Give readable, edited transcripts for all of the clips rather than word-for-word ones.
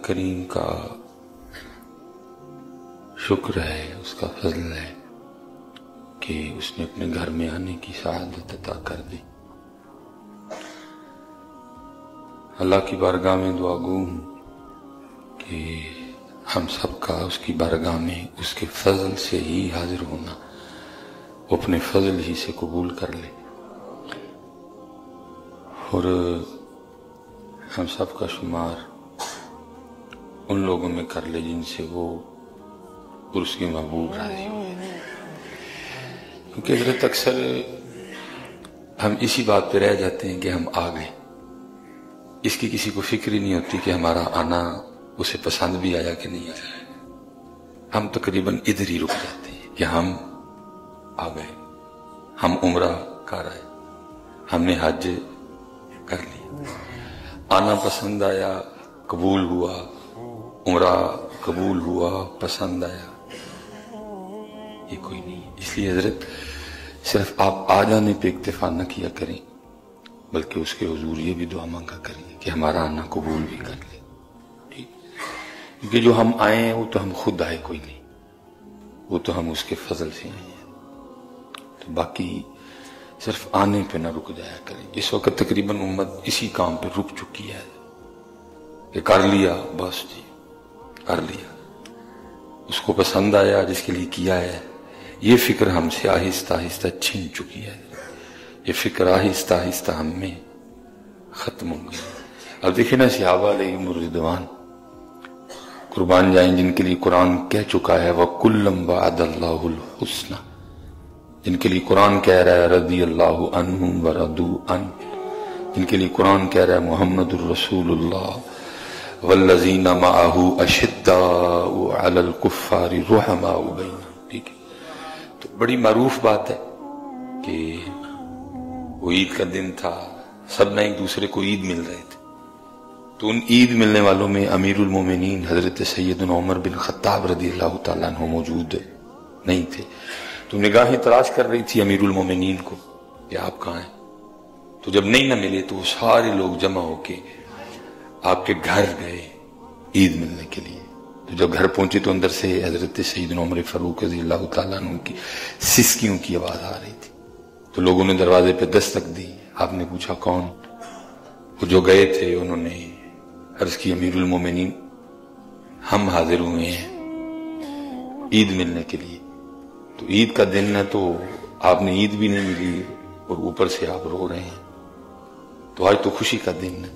کریم کا شکر ہے، اس کا فضل ہے کہ اس نے اپنے گھر میں آنے کی سعادت عطا کر دی۔ اللہ کی بارگاہ میں دعا گو ہوں کہ ہم سب کا اس کی بارگاہ میں اس کے فضل سے ہی حاضر ہونا وہ اپنے فضل ہی سے قبول کر لے، اور ہم سب کا شمار ان لوگوں میں کر لے جن سے وہ اور اس کے محبوب راضی ہوئے۔ کیونکہ حضرت اکثر ہم اسی بات پہ رہ جاتے ہیں کہ ہم آ گئے، اس کی کسی کو فکر ہی نہیں ہوتی کہ ہمارا آنا اسے پسند بھی آیا کہ نہیں آیا۔ ہم تقریباً ادھر ہی رک جاتے ہیں کہ ہم آ گئے، ہم عمرہ کر آئے، ہم نے حج کر لیا، آنا پسند آیا، قبول ہوا، عمرہ قبول ہوا، پسند آیا، یہ کوئی نہیں۔ اس لیے حضرت صرف آپ آ جانے پہ اکتفا نہ کیا کریں، بلکہ اس کے حضور یہ بھی دعا مانگا کریں کہ ہمارا آنا قبول بھی کر لے، ٹھیک؟ کیونکہ جو ہم آئے ہیں وہ تو ہم خود آئے کوئی نہیں، وہ تو ہم اس کے فضل سے آئے ہیں، تو باقی صرف آنے پہ نہ رک جایا کریں۔ اس وقت تقریباً امت اسی کام پہ رک چکی ہے کہ کر لیا، بس جی کر لیا، اس کو پسند آیا جس کے لیے کیا ہے، یہ فکر ہم سے آہستہ آہستہ چھن چکی ہے، یہ فکر آہستہ آہستہ ہم میں ختم ہو گئی۔ اب دیکھیں نا صحابہ علیہم الرضوان قربان جائیں جن کے لیے قرآن کہہ چکا ہے وَكُلًّا وَعَدَ اللَّهُ الْحُسْنَى، جن کے لیے قرآن کہہ رہا ہے رضی اللہ عنہم ورضوا عنہ، جن کے لیے قرآن کہہ رہا ہے محمد الرسول اللہ والذین معہ اشداء علی الکفار رحماء بینہم، ٹھیک ہے؟ تو بڑی معروف بات ہے کہ وہ عید کا دن تھا، سب نے ایک دوسرے کو عید مل رہے تھے، تو ان عید ملنے والوں میں امیر المومنین حضرت سیدنا عمر بن خطاب رضی اللہ تعالیٰ عنہ موجود نہیں تھے، تو نگاہیں تلاش کر رہی تھی امیر المومنین کو کہ آپ کہاں ہیں، تو جب نہیں نہ ملے تو وہ سارے لوگ جمع ہو کے آپ کے گھر گئے عید ملنے کے لیے۔ تو جب گھر پہنچے تو اندر سے حضرت سیدنا عمر فاروق رضی اللہ تعالیٰ عنہ کی سسکیوں کی آواز آ رہی تھی، تو لوگوں نے دروازے پہ دستک دی، آپ نے پوچھا کون؟ وہ جو گئے تھے انہوں نے عرض کی امیر المومنین ہم حاضر ہوئے ہیں عید ملنے کے لیے، تو عید کا دن ہے تو آپ نے عید بھی نہیں ملی اور اوپر سے آپ رو رہے ہیں، تو آج تو خوشی کا دن ہے۔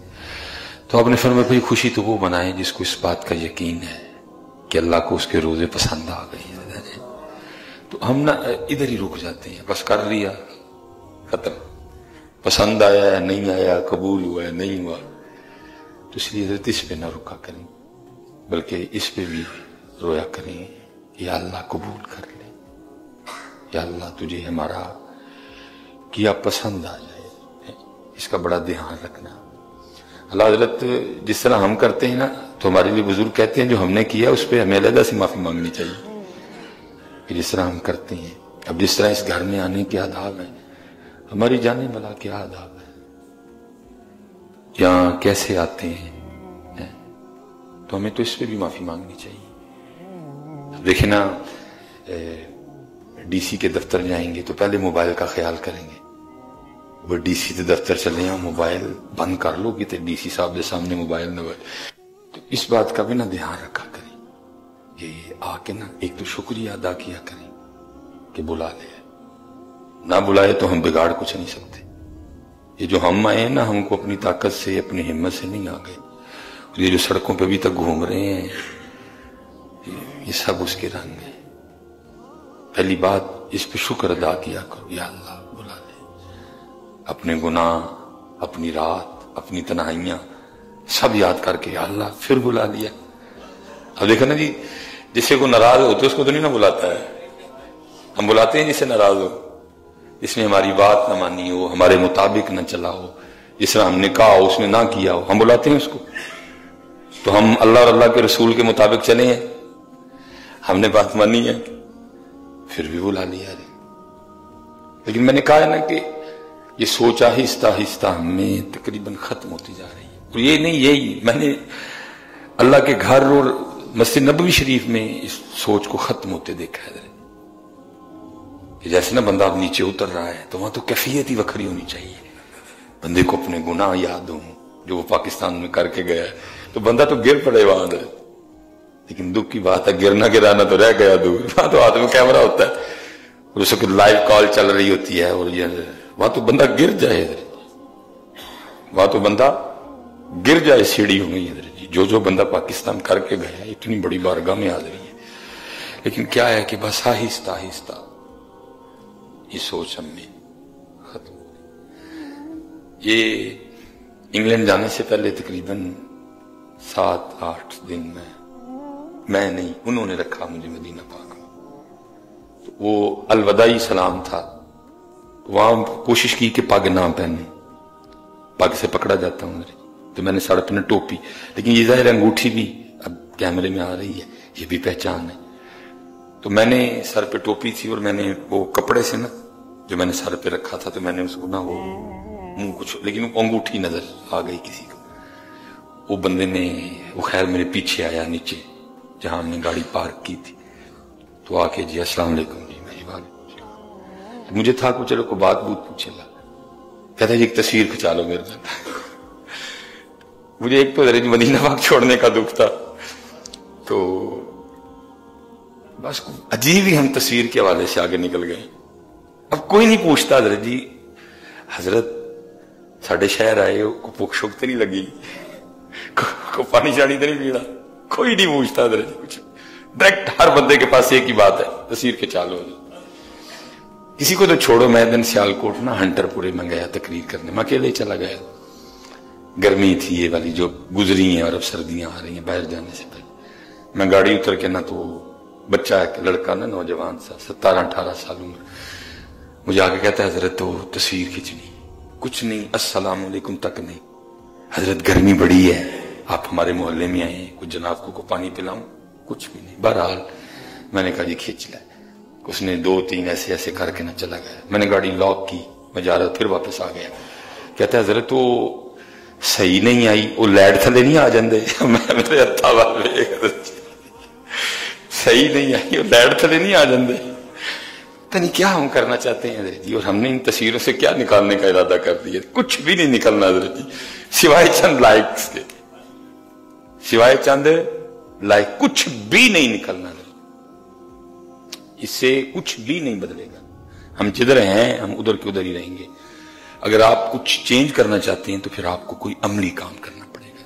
تو آپ نے فرمایا بھائی خوشی تو وہ منائے جس کو اس بات کا یقین ہے کہ اللہ کو اس کے روزے پسند آ گئے ہیں، تو ہم نہ ادھر ہی رک جاتے ہیں، بس کر لیا ختم، پسند آیا ہے نہیں آیا، قبول ہوا ہے نہیں ہوا، تو اس لیے حضرت اس پہ نہ رکا کریں بلکہ اس پہ بھی رویا کریں، یا اللہ قبول کر لے، یا اللہ تجھے ہمارا کیا پسند آ جائے، اس کا بڑا دھیان رکھنا۔ اللہ حضرت جس طرح ہم کرتے ہیں نا تو ہمارے لیے بزرگ کہتے ہیں جو ہم نے کیا اس پہ ہمیں علیحدہ سے معافی مانگنی چاہیے کہ جس طرح ہم کرتے ہیں۔ اب جس طرح اس گھر میں آنے کے آداب ہیں، ہماری جانے بلا کیا آداب ہے، یہاں کیسے آتے ہیں، تو ہمیں تو اس پہ بھی معافی مانگنی چاہیے۔ اب دیکھیں نا ڈی سی کے دفتر جائیں گے تو پہلے موبائل کا خیال کریں گے، وہ ڈی سی کے دفتر چلے ہیں موبائل بند کر لو کہ ڈی سی صاحب کے سامنے موبائل نہ ہوئے، تو اس بات کا بھی نہ دھیان رکھا کریں، یہ آ کے نا ایک تو شکریہ ادا کیا کریں کہ بلا لے، نہ بلائے تو ہم بگاڑ کچھ نہیں سکتے، یہ جو ہم آئے ہیں نا ہم کو اپنی طاقت سے اپنی ہمت سے نہیں آ گئے، اور یہ جو سڑکوں پہ ابھی تک گھوم رہے ہیں یہ سب اس کے رنگ ہیں۔ پہلی بات اس پہ شکر ادا کیا کرو، یا اللہ بلا لے، اپنے گناہ، اپنی رات، اپنی تنہائیاں سب یاد کر کے یا اللہ پھر بلا لیا۔ اب دیکھا نا جی جس سے کوئی ناراض ہو تو اس کو تو نہیں نہ بلاتا ہے، ہم بلاتے ہیں جس سے ناراض ہو، جس نے ہماری بات نہ مانی ہو، ہمارے مطابق نہ چلا ہو، جس طرح ہم نے کہا ہو اس نے نہ کیا ہو، ہم بلاتے ہیں اس کو۔ تو ہم اللہ اور اللہ کے رسول کے مطابق چلے ہیں، ہم نے بات مانی ہے پھر بھی بلا لیا ہے۔ لیکن میں نے کہا ہے نا کہ یہ سوچ آہستہ آہستہ ہمیں تقریباً ختم ہوتی جا رہی ہے، اور یہ نہیں، یہی میں نے اللہ کے گھر اور مسجد نبوی شریف میں اس سوچ کو ختم ہوتے دیکھا ہے کہ جیسے نا بندہ اب نیچے اتر رہا ہے تو وہاں تو کیفیت ہی وکھری ہونی چاہیے، بندے کو اپنے گناہ یاد ہوں جو وہ پاکستان میں کر کے گیا ہے، تو بندہ تو گر پڑے وہاں ہے، لیکن دکھ کی بات ہے گرنا گرانا تو رہ گیا دور، وہاں تو ہاتھ میں کیمرہ ہوتا ہے اور اس کو لائیو کال چل رہی ہوتی ہے، اور وہاں تو بندہ گر جائے، وہاں تو بندہ گر جائے، سیڑھی ہو گئی ہے جو جو بندہ پاکستان کر کے گیا ہے، اتنی بڑی بارگاہ میں حاضری ہے، لیکن کیا ہے کہ بس آہستہ آہستہ یہ سوچ ہم میں ختم ہو گئی۔ یہ انگلینڈ جانے سے پہلے تقریباً 7-8 دن میں نہیں، انہوں نے رکھا مجھے مدینہ پاک میں، تو وہ الوداعی سلام تھا، وہاں کوشش کی کہ پگ نہ پہنوں، پگ سے پکڑا جاتا ہوں تو میں نے سر پہ ٹوپی، لیکن یہ ظاہر انگوٹھی بھی اب کیمرے میں آ رہی ہے، یہ بھی پہچان ہے، تو میں نے سر پہ ٹوپی تھی اور میں نے وہ کپڑے سے نا جو میں نے سر پہ رکھا تھا تو میں نے اس کو نا وہ منہ کچھ، لیکن وہ انگوٹھی نظر آ گئی کسی کو، وہ بندے نے وہ خیر میرے پیچھے آیا نیچے جہاں ہم نے گاڑی پارک کی تھی، تو آ کے جی السلام علیکم جی، میری بات مجھے تھا کہ چلو کوئی بات بوت پوچھے گا، کہتا ہے جی ایک تصویر کھچا لو میرے ساتھ۔ مجھے ایک تو مدینہ پاک چھوڑنے کا دکھ تھا، تو بس عجیب ہی ہم تصویر کے حوالے سے آگے نکل گئے، اب کوئی نہیں پوچھتا حضرت جی حضرت ساڑھے شہر آئے ہو، کو پوک شوک تو نہیں لگی، کو پانی شانی تو نہیں پیڑا، کوئی نہیں پوچھتا حضرت جی کچھ، ڈائریکٹ ہر بندے کے پاس ایک ہی بات ہے تصویر کھچا لو۔ کسی کو تو چھوڑو، میں دن سیالکوٹ نا ہنٹر پورے میں گیا تقریر کرنے، میں اکیلے چلا گیا، گرمی تھی یہ والی جو گزری ہیں اور اب سردیاں آ رہی ہیں باہر جانے سے پہلے، میں گاڑی اتر کے نا تو بچہ ہے لڑکا نا نوجوان سا 17-18 سال عمر، مجھے آگے کہتا ہے حضرت تو تصویر کھینچنی، کچھ نہیں السلام علیکم تک نہیں، حضرت گرمی بڑی ہے آپ ہمارے محلے میں آئے ہیں، کچھ جناب کو پانی پلاؤں، کچھ بھی نہیں، بہرحال میں نے کہا جی کھینچ لے، اس نے 2-3 ایسے ایسے کر کے نہ چلا گیا، میں نے گاڑی لاک کی، میں جا رہا پھر واپس آ گیا، کہتا ہے حضرت تو صحیح نہیں آئی، وہ لائٹ تھلے نہیں آ جاندے، میں میرے ہتھا والے صحیح نہیں آئی، وہ لائٹ تھلے نہیں آ جاندے، پتہ نہیں کیا ہم کرنا چاہتے ہیں حضرت جی، اور ہم نے ان تصویروں سے کیا نکالنے کا ارادہ کر دیا، کچھ بھی نہیں نکلنا حضرت جی، سوائے چند لائکس کے، سوائے چند لائک، کچھ بھی نہیں نکلنا حضرت، اس سے کچھ بھی نہیں بدلے گا، ہم جدھر ہیں ہم ادھر کے ادھر ہی رہیں گے، اگر آپ کچھ چینج کرنا چاہتے ہیں تو پھر آپ کو کوئی عملی کام کرنا پڑے گا۔